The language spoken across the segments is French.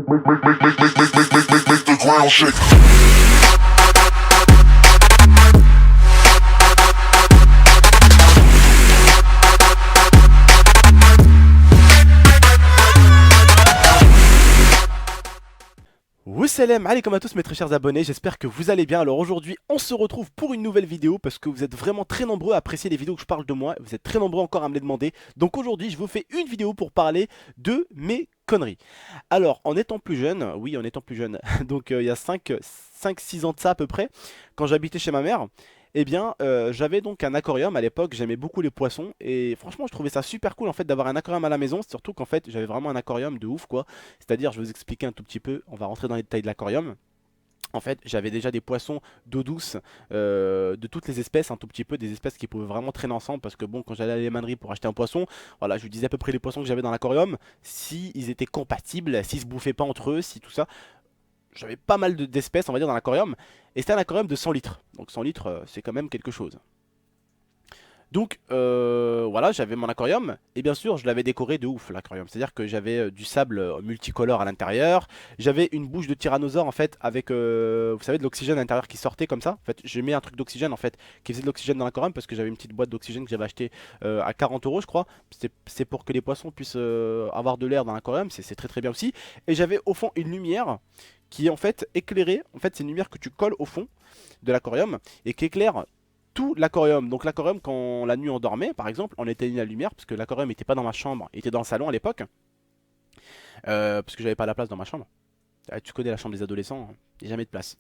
Make the ground shake. Salam alaikum à tous mes très chers abonnés, j'espère que vous allez bien. Alors aujourd'hui on se retrouve pour une nouvelle vidéo parce que vous êtes vraiment très nombreux à apprécier les vidéos que je parle de moi. Vous êtes très nombreux encore à me les demander. Donc aujourd'hui je vous fais une vidéo pour parler de mes conneries. Alors en étant plus jeune, oui en étant plus jeune, donc il y a 5-6 ans de ça à peu près, quand j'habitais chez ma mère, eh bien j'avais donc un aquarium à l'époque, j'aimais beaucoup les poissons et franchement je trouvais ça super cool en fait d'avoir un aquarium à la maison, surtout qu'en fait j'avais vraiment un aquarium de ouf quoi. C'est-à-dire, je vais vous expliquer un tout petit peu, on va rentrer dans les détails de l'aquarium. En fait, j'avais déjà des poissons d'eau douce de toutes les espèces, un tout petit peu, des espèces qui pouvaient vraiment traîner ensemble. Parce que bon, quand j'allais à l'émanerie pour acheter un poisson, voilà, je lui disais à peu près les poissons que j'avais dans l'aquarium, si ils étaient compatibles, s'ils se bouffaient pas entre eux, si tout ça. J'avais pas mal d'espèces, on va dire, dans l'aquarium. Et c'était un aquarium de 100 litres. Donc 100 litres, c'est quand même quelque chose. Donc voilà, j'avais mon aquarium et bien sûr je l'avais décoré de ouf l'aquarium. C'est-à-dire que j'avais du sable multicolore à l'intérieur, j'avais une bouche de tyrannosaure en fait avec vous savez de l'oxygène à l'intérieur qui sortait comme ça. En fait, j'ai mis un truc d'oxygène en fait qui faisait de l'oxygène dans l'aquarium parce que j'avais une petite boîte d'oxygène que j'avais acheté à 40 € je crois. C'est pour que les poissons puissent avoir de l'air dans l'aquarium, c'est très très bien aussi. Et j'avais au fond une lumière qui est en fait éclairée. En fait, c'est une lumière que tu colles au fond de l'aquarium et qui éclaire tout l'aquarium. Donc l'aquarium, quand la nuit on dormait, par exemple, on éteignait la lumière, parce que l'aquarium n'était pas dans ma chambre, il était dans le salon à l'époque, parce que j'avais pas la place dans ma chambre. Ah, tu connais la chambre des adolescents, hein, il n'y a jamais de place.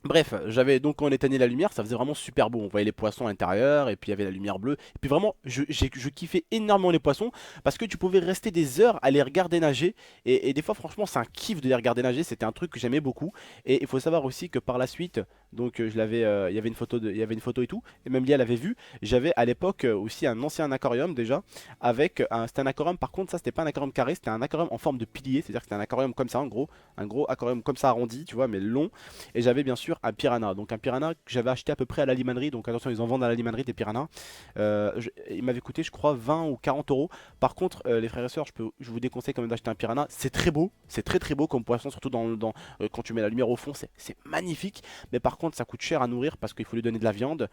Bref, j'avais donc quand on éteignait la lumière, ça faisait vraiment super beau. On voyait les poissons à l'intérieur et puis il y avait la lumière bleue. Et puis vraiment, je kiffais énormément les poissons parce que tu pouvais rester des heures à les regarder nager. Et des fois, franchement, c'est un kiff de les regarder nager. C'était un truc que j'aimais beaucoup. Et il faut savoir aussi que par la suite, donc je l'avais, il y avait une photo il y avait une photo et tout. Et même Lia l'avait vu. J'avais à l'époque aussi un ancien aquarium déjà avec c'était un aquarium. Par contre, ça c'était pas un aquarium carré, c'était un aquarium en forme de pilier. C'est-à-dire que c'était un aquarium comme ça, en gros, un gros aquarium comme ça arrondi, tu vois, mais long. Et j'avais bien sûr un piranha. Donc un piranha que j'avais acheté à peu près à la limanerie. Donc attention, ils en vendent à la limanerie des piranhas. Il m'avait coûté, je crois, 20 ou 40 €. Par contre, les frères et sœurs, je vous déconseille quand même d'acheter un piranha. C'est très beau, c'est très très beau comme poisson, surtout quand tu mets la lumière au fond, c'est magnifique. Mais par contre, ça coûte cher à nourrir parce qu'il faut lui donner de la viande.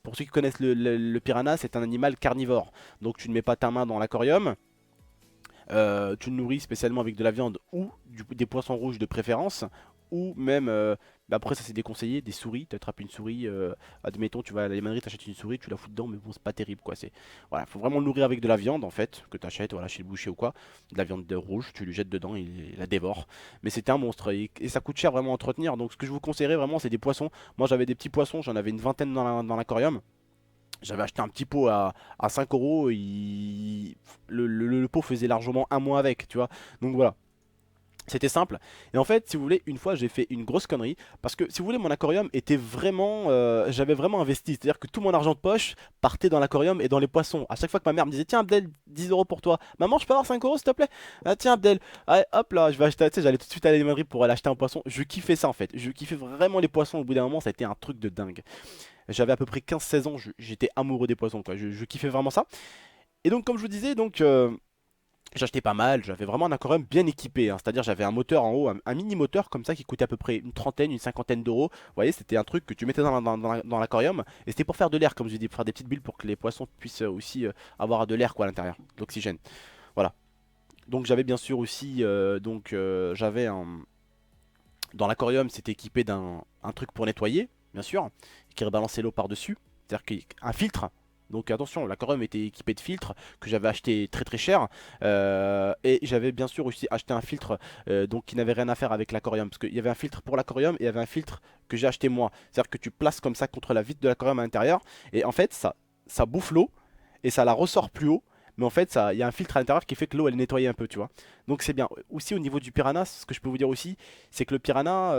Pour ceux qui connaissent le piranha, c'est un animal carnivore. Donc tu ne mets pas ta main dans l'aquarium. Tu le nourris spécialement avec de la viande ou des poissons rouges de préférence, ou même, après ça c'est déconseillé, des souris, tu attrapes une souris, admettons tu vas à la limanerie, t'achètes une souris, tu la fous dedans, mais bon c'est pas terrible quoi, voilà, faut vraiment le nourrir avec de la viande en fait, que t'achètes voilà, chez le boucher ou quoi, de la viande rouge, tu lui jettes dedans, il la dévore, mais c'était un monstre, et ça coûte cher vraiment à entretenir, donc ce que je vous conseillerais vraiment c'est des poissons, moi j'avais des petits poissons, j'en avais une vingtaine dans l'aquarium. J'avais acheté un petit pot à 5 €, le pot faisait largement un mois avec, tu vois. Donc voilà, c'était simple. Et en fait, si vous voulez, une fois j'ai fait une grosse connerie. Parce que si vous voulez, mon aquarium était vraiment... j'avais vraiment investi. C'est-à-dire que tout mon argent de poche partait dans l'aquarium et dans les poissons. À chaque fois que ma mère me disait, tiens Abdel, 10 € pour toi. Maman, je peux avoir 5 € s'il te plaît? Ah tiens Abdel, allez, hop là, je vais acheter, tu sais, j'allais tout de suite à la librairie pour aller acheter un poisson. Je kiffais ça en fait. Je kiffais vraiment les poissons. Au bout d'un moment, ça a été un truc de dingue. J'avais à peu près 15-16 ans, j'étais amoureux des poissons quoi, je kiffais vraiment ça. Et donc comme je vous disais, donc j'achetais pas mal, j'avais vraiment un aquarium bien équipé, hein. C'est-à-dire j'avais un moteur en haut, un mini moteur comme ça qui coûtait à peu près une trentaine, une cinquantaine d'euros. Vous voyez, c'était un truc que tu mettais dans l'aquarium et c'était pour faire de l'air comme je dis, pour faire des petites bulles pour que les poissons puissent aussi avoir de l'air quoi à l'intérieur, de l'oxygène. Voilà. Donc j'avais bien sûr aussi, j'avais dans l'aquarium c'était équipé d'un truc pour nettoyer, bien sûr, qui rebalançait l'eau par-dessus, c'est-à-dire qu'un filtre. Donc attention, l'aquarium était équipé de filtres que j'avais acheté très très cher. Et j'avais bien sûr aussi acheté un filtre donc qui n'avait rien à faire avec l'aquarium. Parce qu'il y avait un filtre pour l'aquarium et il y avait un filtre que j'ai acheté moi. C'est-à-dire que tu places comme ça contre la vitre de l'aquarium à l'intérieur. Et en fait, ça bouffe l'eau et ça la ressort plus haut. Mais en fait, il y a un filtre à l'intérieur qui fait que l'eau elle est nettoyée un peu, tu vois. Donc c'est bien. Aussi au niveau du piranha, ce que je peux vous dire aussi, c'est que le piranha,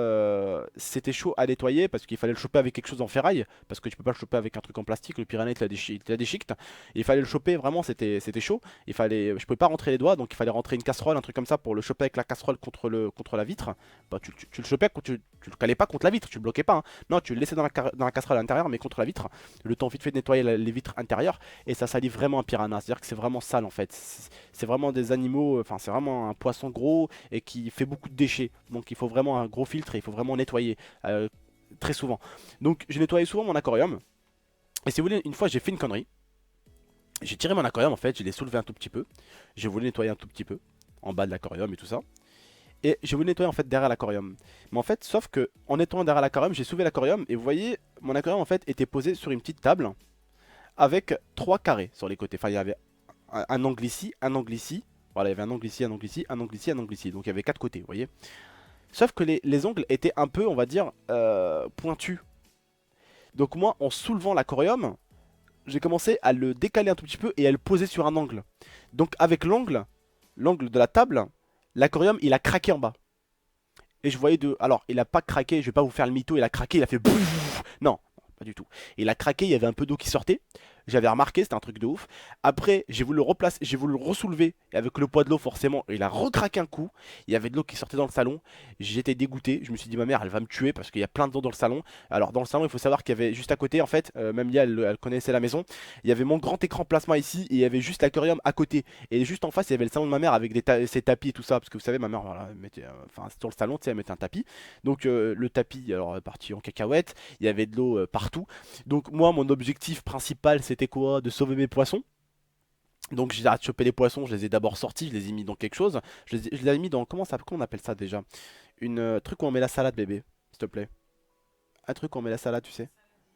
c'était chaud à nettoyer parce qu'il fallait le choper avec quelque chose en ferraille, parce que tu peux pas le choper avec un truc en plastique. Le piranha il te la déchiquette. Et il fallait le choper vraiment, c'était chaud. Je pouvais pas rentrer les doigts, donc il fallait rentrer une casserole, un truc comme ça pour le choper avec la casserole contre la vitre. Bah, tu le chopais, tu le calais pas contre la vitre, tu le bloquais pas, hein. Non, tu le laissais dans la casserole à l'intérieur, mais contre la vitre. Le temps vite fait de nettoyer les vitres intérieures et ça salit vraiment un piranha. C'est-à-dire que c'est vraiment vraiment sale en fait. C'est vraiment des animaux, enfin c'est vraiment un poisson gros et qui fait beaucoup de déchets. Donc il faut vraiment un gros filtre et il faut vraiment nettoyer très souvent. Donc j'ai nettoyé souvent mon aquarium. Et si vous voulez, une fois j'ai fait une connerie. J'ai tiré mon aquarium en fait, je l'ai soulevé un tout petit peu. J'ai voulu nettoyer un tout petit peu en bas de l'aquarium et tout ça. Et j'ai voulu nettoyer en fait derrière l'aquarium. Mais en fait, sauf que en nettoyant derrière l'aquarium, j'ai soulevé l'aquarium et vous voyez, mon aquarium en fait était posé sur une petite table avec trois carrés sur les côtés. Enfin, il y avait un angle ici, un angle ici. Voilà, il y avait un angle ici, un angle ici, un angle ici, un angle ici. Donc il y avait quatre côtés, vous voyez. Sauf que les ongles étaient un peu, on va dire, pointus. Donc moi, en soulevant l'aquarium, j'ai commencé à le décaler un tout petit peu et à le poser sur un angle. Donc avec l'angle de la table, l'aquarium il a craqué en bas. Et je voyais de... Alors, il a pas craqué, je vais pas vous faire le mytho, il a craqué, il a fait... Non, pas du tout. Il a craqué, il y avait un peu d'eau qui sortait. J'avais remarqué, c'était un truc de ouf. Après, j'ai voulu le replacer, j'ai voulu le ressoulever. Et avec le poids de l'eau, forcément, il a recraqué un coup. Il y avait de l'eau qui sortait dans le salon. J'étais dégoûté. Je me suis dit, ma mère, elle va me tuer parce qu'il y a plein d'eau dans le salon. Alors, dans le salon, il faut savoir qu'il y avait juste à côté, en fait, même Lia, elle connaissait la maison. Il y avait mon grand écran plasma ici et il y avait juste l'aquarium à côté. Et juste en face, il y avait le salon de ma mère avec ses tapis et tout ça. Parce que vous savez, ma mère, voilà, elle mettait, enfin, sur le salon, tu sais, elle mettait un tapis. Donc, le tapis, alors, est parti en cacahuète. Il y avait de l'eau partout. Donc moi mon objectif principal c'était quoi? De sauver mes poissons. Donc j'ai arrêté de choper les poissons, je les ai d'abord sortis, je les ai mis dans quelque chose. Je les ai mis dans, comment on appelle ça déjà? Une truc où on met la salade bébé, s'il te plaît. Un truc où on met la salade, tu sais.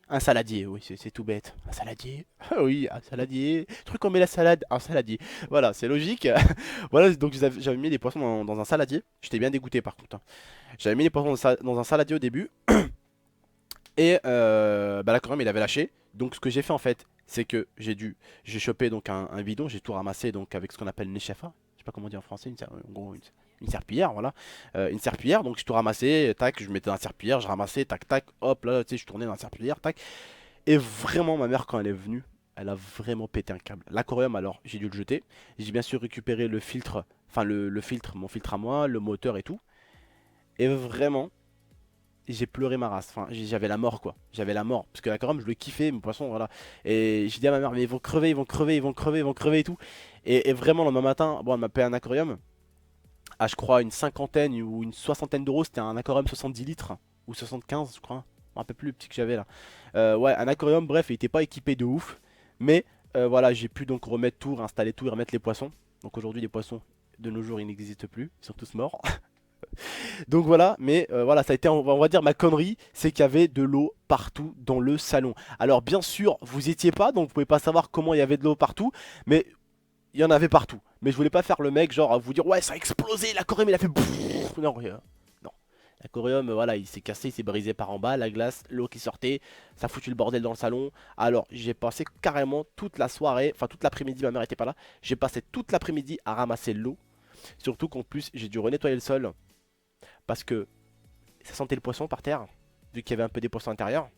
Un saladier, oui, c'est tout bête. Un saladier. Ah oui, un saladier. Truc où on met la salade, un saladier. Voilà, c'est logique. Voilà, donc j'avais mis les poissons dans un saladier. J'étais bien dégoûté par contre, hein. J'avais mis les poissons dans un saladier au début. Et bah, l'aquarium il avait lâché. Donc ce que j'ai fait en fait, c'est que j'ai chopé donc un bidon, j'ai tout ramassé donc avec ce qu'on appelle une échaffa. Je sais pas comment dire en français, en gros une serpillière, voilà. Une serpillière, donc j'ai tout ramassé, tac, je mettais dans la serpillière, je ramassais, tac, tac, hop, là, tu sais, je tournais dans la serpillière, tac. Et vraiment, ma mère, quand elle est venue, elle a vraiment pété un câble. L'aquarium, alors, j'ai dû le jeter. J'ai bien sûr récupéré le filtre, enfin le filtre, mon filtre à moi, le moteur et tout. Et vraiment, j'ai pleuré ma race. Enfin, j'avais la mort quoi. J'avais la mort. Parce que l'aquarium, je le kiffais, mes poissons, voilà. Et j'ai dit à ma mère, mais ils vont crever, ils vont crever, ils vont crever, ils vont crever et tout. Et vraiment, le lendemain matin, bon, elle m'a payé un aquarium à, je crois, une cinquantaine ou une soixantaine d'euros. C'était un aquarium 70 litres. Ou 75, je crois. Un peu plus le petit que j'avais là. Ouais, un aquarium, bref, il était pas équipé de ouf. Mais voilà, j'ai pu donc remettre tout, réinstaller tout et remettre les poissons. Donc aujourd'hui, les poissons, de nos jours, ils n'existent plus. Ils sont tous morts. Donc voilà, mais voilà, ça a été, on va dire, ma connerie, c'est qu'il y avait de l'eau partout dans le salon. Alors bien sûr, vous étiez pas, donc vous pouvez pas savoir comment il y avait de l'eau partout, mais il y en avait partout. Mais je voulais pas faire le mec, genre, à vous dire, ouais, ça a explosé, l'aquarium, il a fait... Non, rien. Non. L'aquarium, voilà, il s'est cassé, il s'est brisé par en bas, la glace, l'eau qui sortait, ça a foutu le bordel dans le salon. Alors, j'ai passé carrément toute la soirée, enfin toute l'après-midi, ma mère était pas là, j'ai passé toute l'après-midi à ramasser l'eau. Surtout qu'en plus, j'ai dû renettoyer le sol parce que ça sentait le poisson par terre, vu qu'il y avait un peu des poissons à l'intérieur.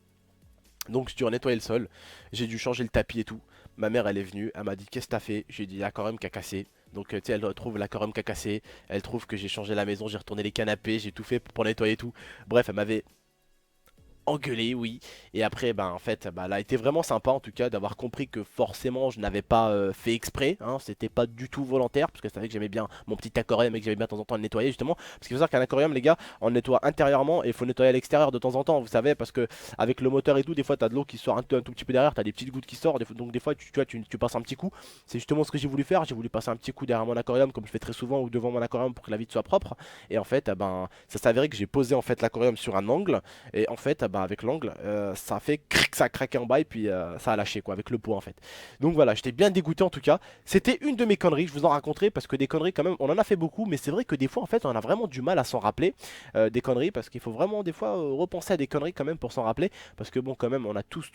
Donc j'ai dû nettoyer le sol, j'ai dû changer le tapis et tout. Ma mère elle est venue, elle m'a dit qu'est-ce que t'as fait? J'ai dit l'aquarium qui a cassé. Donc tu sais elle trouve l'aquarium qui a cassé, elle trouve que j'ai changé la maison, j'ai retourné les canapés, j'ai tout fait pour nettoyer tout. Bref elle m'avait engueulé, oui. Et après, ben en fait, bah, elle a été vraiment sympa en tout cas d'avoir compris que forcément je n'avais pas fait exprès, hein, c'était pas du tout volontaire, parce que c'est vrai que j'aimais bien mon petit aquarium et que j'aimais bien de temps en temps le nettoyer justement. Parce qu'il faut savoir qu'un aquarium, les gars, on le nettoie intérieurement et il faut nettoyer à l'extérieur de temps en temps, vous savez, parce que avec le moteur et tout, des fois t'as de l'eau qui sort un tout petit peu derrière, t'as des petites gouttes qui sortent, donc des fois tu passes un petit coup. C'est justement ce que j'ai voulu faire, j'ai voulu passer un petit coup derrière mon aquarium comme je fais très souvent ou devant mon aquarium pour que la vitre soit propre. Et en fait, ben ça s'est avéré que j'ai posé en fait l'aquarium sur un angle et en fait, bah, avec l'angle, ça a fait cric, ça a craqué en bas et puis ça a lâché quoi, avec le poids en fait. Donc voilà, j'étais bien dégoûté en tout cas. C'était une de mes conneries, je vous en raconterai parce que des conneries quand même, on en a fait beaucoup, mais c'est vrai que des fois en fait, on a vraiment du mal à s'en rappeler des conneries parce qu'il faut vraiment des fois repenser à des conneries quand même pour s'en rappeler parce que bon, quand même, on a tous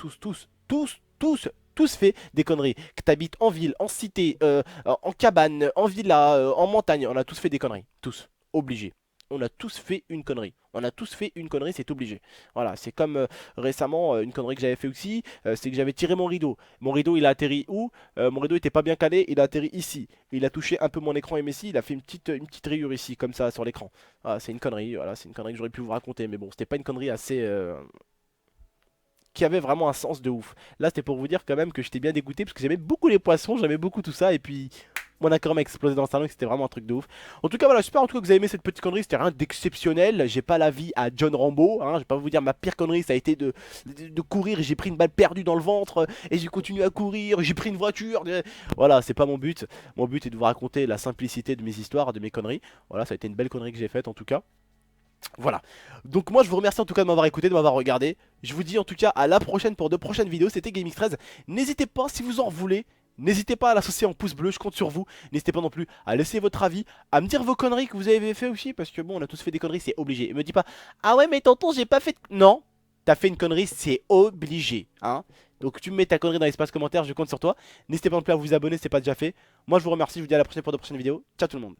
fait des conneries. Que t'habites en ville, en cité, en cabane, en villa, en montagne, on a tous fait des conneries, tous, obligés. On a tous fait une connerie. On a tous fait une connerie, c'est obligé. Voilà, c'est comme récemment, une connerie que j'avais fait aussi, c'est que j'avais tiré mon rideau. Mon rideau, il a atterri où? Mon rideau était pas bien calé, il a atterri ici. Il a touché un peu mon écran MSI, il a fait une petite rayure ici, comme ça, sur l'écran. Voilà, c'est une connerie, voilà, c'est une connerie que j'aurais pu vous raconter, mais bon, c'était pas une connerie assez qui avait vraiment un sens de ouf. Là, c'était pour vous dire quand même que j'étais bien dégoûté parce que j'aimais beaucoup les poissons, j'aimais beaucoup tout ça, et puis mon accord m'a explosé dans le salon et c'était vraiment un truc de ouf. En tout cas, voilà, j'espère en tout cas que vous avez aimé cette petite connerie, c'était rien d'exceptionnel. J'ai pas la vie à John Rambo, hein, je vais pas vous dire ma pire connerie, ça a été de courir, j'ai pris une balle perdue dans le ventre et j'ai continué à courir, j'ai pris une voiture. Voilà, c'est pas mon but. Mon but est de vous raconter la simplicité de mes histoires, de mes conneries. Voilà, ça a été une belle connerie que j'ai faite en tout cas. Voilà. Donc moi je vous remercie en tout cas de m'avoir écouté, de m'avoir regardé. Je vous dis en tout cas à la prochaine pour de prochaines vidéos. C'était GameX13. N'hésitez pas si vous en voulez. N'hésitez pas à l'associer en pouce bleu, je compte sur vous. N'hésitez pas non plus à laisser votre avis, à me dire vos conneries que vous avez fait aussi. Parce que bon, on a tous fait des conneries, c'est obligé. Et me dis pas, ah ouais mais tonton j'ai pas fait... Non, t'as fait une connerie, c'est obligé. Hein. Donc tu me mets ta connerie dans l'espace commentaire, je compte sur toi. N'hésitez pas non plus à vous abonner si c'est pas déjà fait. Moi je vous remercie, je vous dis à la prochaine pour de prochaines vidéos. Ciao tout le monde.